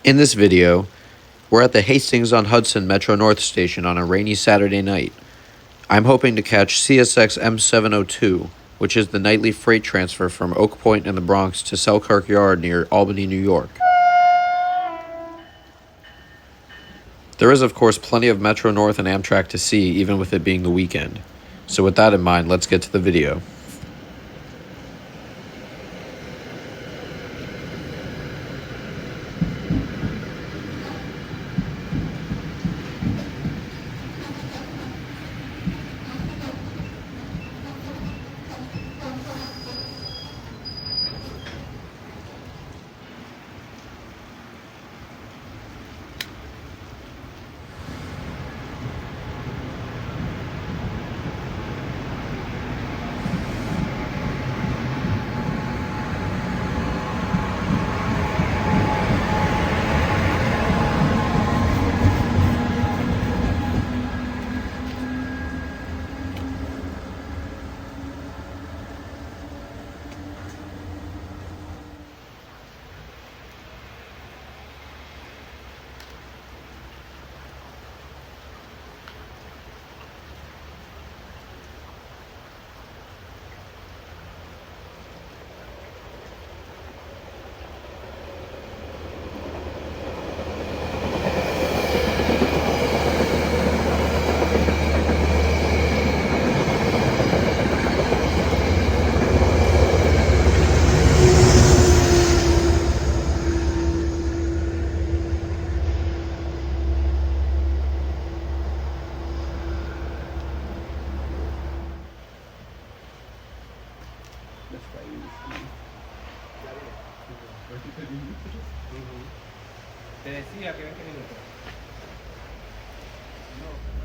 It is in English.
In this video, we're at the Hastings on Hudson Metro North station on a rainy Saturday night. I'm hoping to catch CSX M702, which is the nightly freight transfer from Oak Point in the Bronx to Selkirk Yard near Albany, New York. There is, of course, plenty of Metro North and Amtrak to see, even with it being the weekend. So with that in mind, let's get to the video. Te decía que 20 minutos. No.